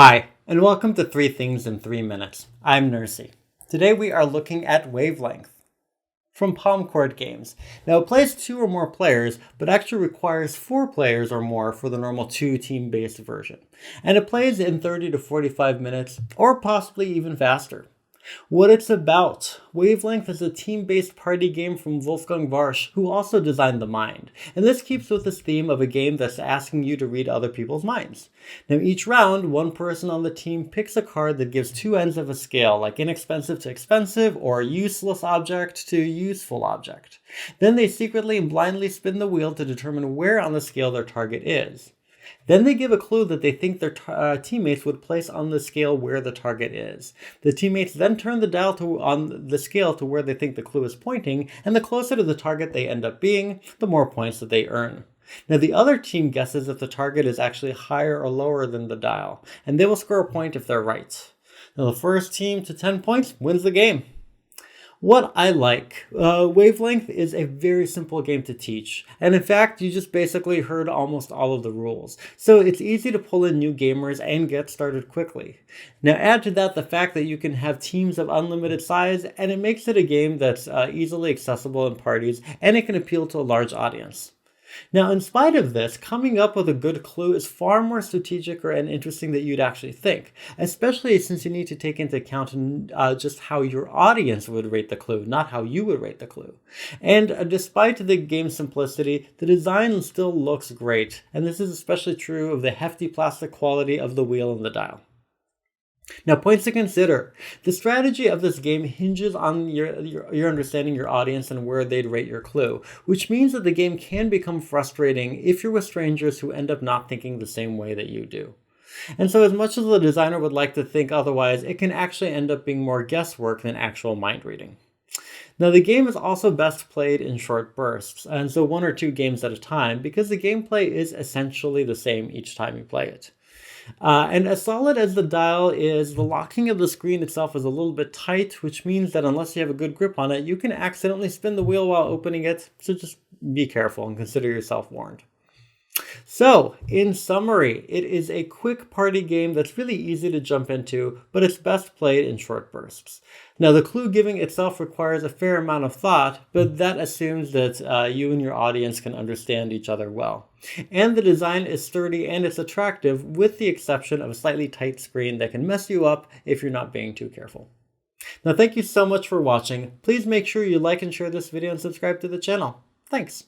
Hi, and welcome to 3 Things in 3 Minutes. I'm Nersi. Today we are looking at Wavelength from Palm Court Games. Now it plays 2 or more players, but actually requires 4 players or more for the normal 2 team-based version. And it plays in 30 to 45 minutes, or possibly even faster. What it's about. Wavelength is a team-based party game from Wolfgang Warsch, who also designed The Mind. And this keeps with this theme of a game that's asking you to read other people's minds. Now each round, one person on the team picks a card that gives 2 ends of a scale, like inexpensive to expensive, or useless object to useful object. Then they secretly and blindly spin the wheel to determine where on the scale their target is. Then they give a clue that they think their teammates would place on the scale where the target is. The teammates then turn the dial on the scale to where they think the clue is pointing, and the closer to the target they end up being, the more points that they earn. Now the other team guesses if the target is actually higher or lower than the dial, and they will score a point if they're right. Now the first team to 10 points wins the game. What I like, Wavelength is a very simple game to teach, and in fact you just basically heard almost all of the rules, so it's easy to pull in new gamers and get started quickly. Now add to that the fact that you can have teams of unlimited size, and it makes it a game that's easily accessible in parties, and it can appeal to a large audience. Now, in spite of this, coming up with a good clue is far more strategic and interesting than you'd actually think, especially since you need to take into account just how your audience would rate the clue, not how you would rate the clue. And despite the game's simplicity, the design still looks great, and this is especially true of the hefty plastic quality of the wheel and the dial. Now, points to consider. The strategy of this game hinges on your understanding your audience and where they'd rate your clue, which means that the game can become frustrating if you're with strangers who end up not thinking the same way that you do. And so as much as the designer would like to think otherwise, it can actually end up being more guesswork than actual mind reading. Now, the game is also best played in short bursts, and so 1 or 2 games at a time, because the gameplay is essentially the same each time you play it. And as solid as the dial is, the locking of the screen itself is a little bit tight, which means that unless you have a good grip on it, you can accidentally spin the wheel while opening it, so just be careful and consider yourself warned. So, in summary, it is a quick party game that's really easy to jump into, but it's best played in short bursts. Now, the clue giving itself requires a fair amount of thought, but that assumes that you and your audience can understand each other well. And the design is sturdy and it's attractive, with the exception of a slightly tight screen that can mess you up if you're not being too careful. Now, thank you so much for watching. Please make sure you like and share this video and subscribe to the channel. Thanks.